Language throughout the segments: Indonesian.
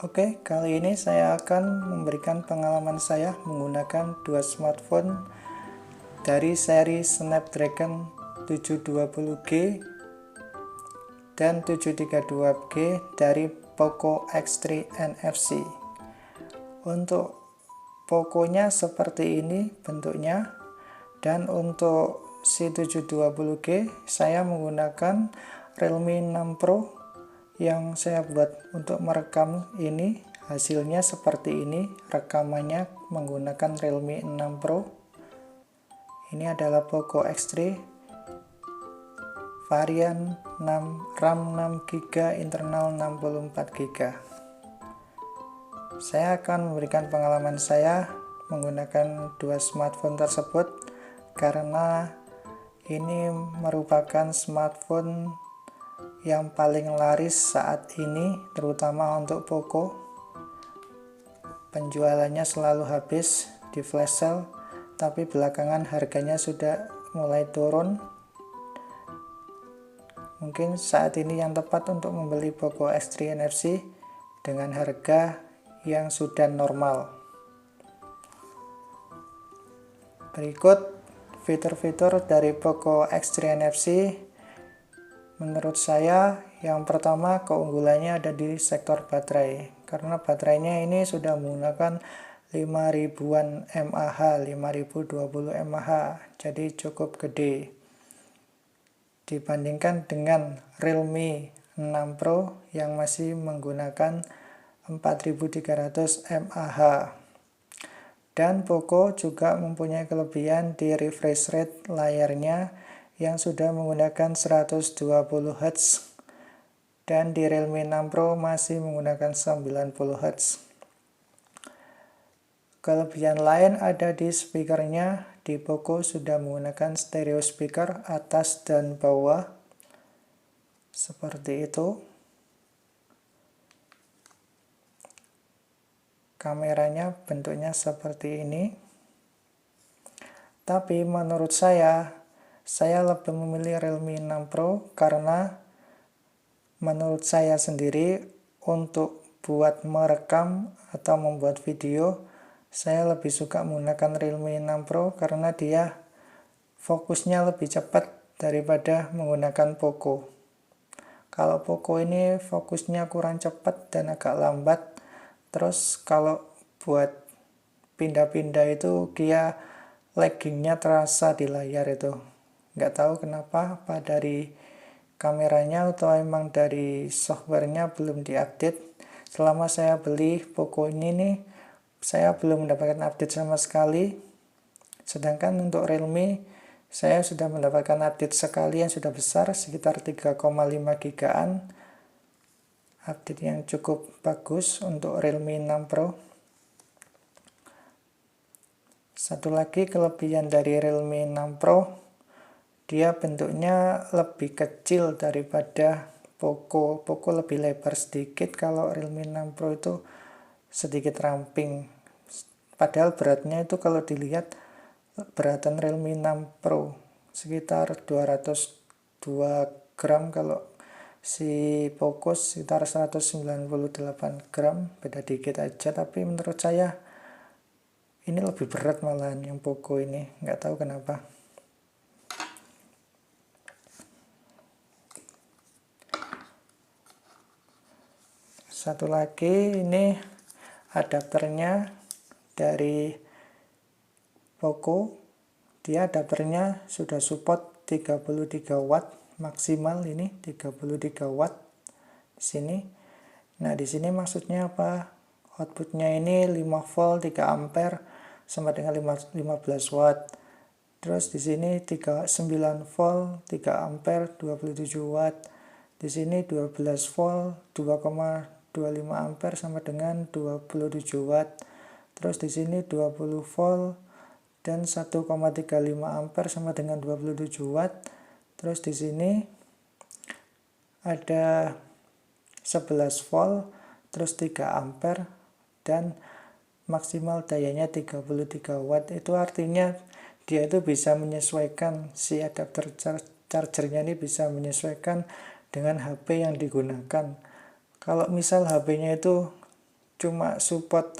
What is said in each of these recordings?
Oke, kali ini saya akan memberikan pengalaman saya menggunakan dua smartphone dari seri Snapdragon 720G dan 732G dari Poco X3 NFC. Untuk Poco-nya seperti ini bentuknya, dan untuk si 720G saya menggunakan Realme 6 Pro yang saya buat untuk merekam ini. Hasilnya seperti ini, rekamannya menggunakan Realme 6 Pro. Ini adalah Poco X3 varian 6 RAM 6GB, internal 64GB. Saya akan memberikan pengalaman saya menggunakan dua smartphone tersebut karena ini merupakan smartphone yang paling laris saat ini, terutama untuk Poco. Penjualannya selalu habis di flash sale, tapi belakangan harganya sudah mulai turun. Mungkin saat ini yang tepat untuk membeli Poco X3 NFC dengan harga yang sudah normal. Berikut fitur-fitur dari Poco X3 NFC. Menurut saya, yang pertama keunggulannya ada di sektor baterai, karena baterainya ini sudah menggunakan 5000-an mAh, 5020 mAh, jadi cukup gede. Dibandingkan dengan Realme 6 Pro yang masih menggunakan 4300 mAh. Dan Poco juga mempunyai kelebihan di refresh rate layarnya yang sudah menggunakan 120Hz, dan di Realme 6 Pro masih menggunakan 90Hz. Kelebihan lain ada di speakernya. Di Poco sudah menggunakan stereo speaker atas dan bawah, seperti itu. Kameranya bentuknya seperti ini. Tapi menurut saya lebih memilih Realme 6 Pro karena menurut saya sendiri untuk buat merekam atau membuat video, saya lebih suka menggunakan Realme 6 Pro karena dia fokusnya lebih cepat daripada menggunakan Poco. Kalau Poco ini fokusnya kurang cepat dan agak lambat. Terus kalau buat pindah-pindah itu dia laggingnya terasa di layar itu. Nggak tahu kenapa, apa dari kameranya atau emang dari softwarenya belum diupdate. Selama saya beli Poco ini nih, saya belum mendapatkan update sama sekali. Sedangkan untuk Realme, saya sudah mendapatkan update sekali yang sudah besar, sekitar 3,5 gigaan. Update yang cukup bagus untuk Realme 6 Pro. Satu lagi kelebihan dari Realme 6 Pro, dia bentuknya lebih kecil daripada Poco. Poco lebih lebar sedikit, kalau Realme 6 Pro itu sedikit ramping. Padahal beratnya itu kalau dilihat, beratan Realme 6 Pro sekitar 202 gram, kalau si Poco sekitar 198 gram, beda dikit aja. Tapi menurut saya ini lebih berat malahan yang Poco ini, nggak tahu kenapa. Satu lagi, ini adapternya dari Poco. Dia adapternya sudah support 33 watt maksimal, ini 33 watt di sini. Nah, di sini maksudnya apa? Outputnya ini 5 volt 3 ampere sama dengan 15 watt. Terus di sini 9 volt 3 ampere 27 watt. Di sini 12 volt 2,25 ampere sama dengan 27 watt. Terus di sini 20 volt dan 1,35 ampere sama dengan 27 watt. Terus di sini ada 11 volt, terus 3 ampere, dan maksimal dayanya 33 watt. Itu artinya dia itu bisa menyesuaikan, si adapter chargernya ini bisa menyesuaikan dengan HP yang digunakan. Kalau misal HP-nya itu cuma support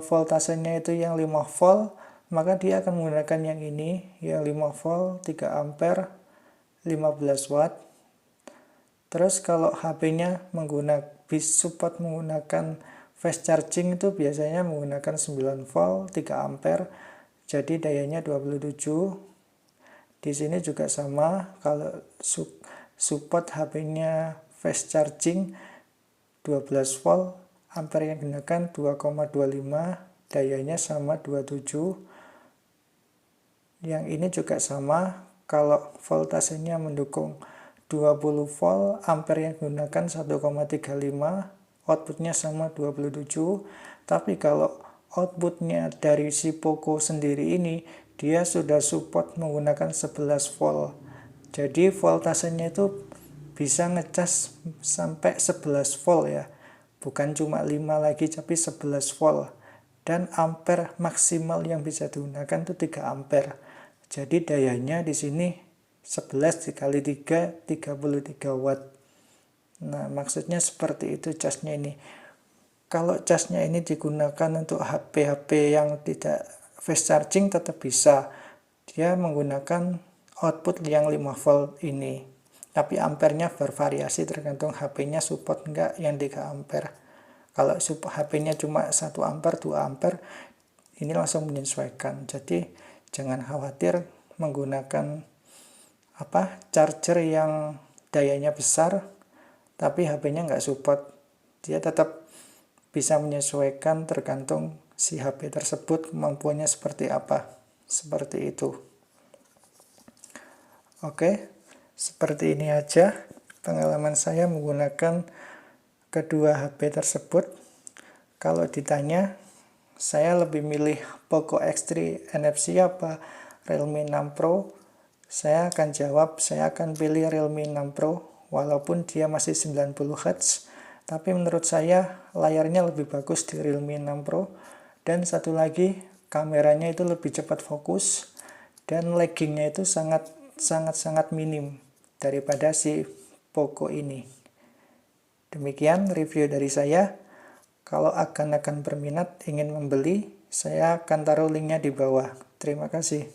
voltasenya itu yang 5 volt, maka dia akan menggunakan yang ini, yang 5 volt, 3 ampere, 15 watt. Terus kalau HP-nya support menggunakan fast charging itu biasanya menggunakan 9 volt, 3 ampere, jadi dayanya 27. Di sini juga sama, kalau support HP-nya fast charging 12 volt, ampere yang digunakan 2,25, dayanya sama 27. Yang ini juga sama, kalau voltasenya mendukung 20 volt, ampere yang digunakan 1,35, outputnya sama 27. Tapi kalau outputnya dari si Poco sendiri ini, dia sudah support menggunakan 11 volt. Jadi voltasenya itu bisa ngecas sampai 11 volt ya. Bukan cuma 5 lagi, tapi 11 volt. Dan ampere maksimal yang bisa digunakan itu 3 ampere. Jadi dayanya di sini 11 dikali 3, 33 watt. Nah, maksudnya seperti itu casnya ini. Kalau casnya ini digunakan untuk HP-HP yang tidak fast charging tetap bisa. Dia menggunakan output yang 5 volt ini. Tapi ampernya bervariasi tergantung HP-nya support enggak yang 3 ampere. Kalau HP-nya cuma 1 ampere, 2 ampere, ini langsung menyesuaikan. Jadi jangan khawatir menggunakan charger yang dayanya besar, tapi HP-nya nggak support. Dia tetap bisa menyesuaikan tergantung si HP tersebut kemampuannya seperti apa. Seperti itu. Oke, seperti ini aja pengalaman saya menggunakan kedua HP tersebut. Kalau ditanya, saya lebih milih Poco X3 NFC apa Realme 6 Pro, saya akan jawab saya akan pilih Realme 6 Pro walaupun dia masih 90 Hz, tapi menurut saya layarnya lebih bagus di Realme 6 Pro. Dan satu lagi, kameranya itu lebih cepat fokus dan laggingnya itu sangat minim daripada si Poco ini. Demikian review dari saya. Kalau akan berminat ingin membeli, saya akan taruh linknya di bawah. Terima kasih.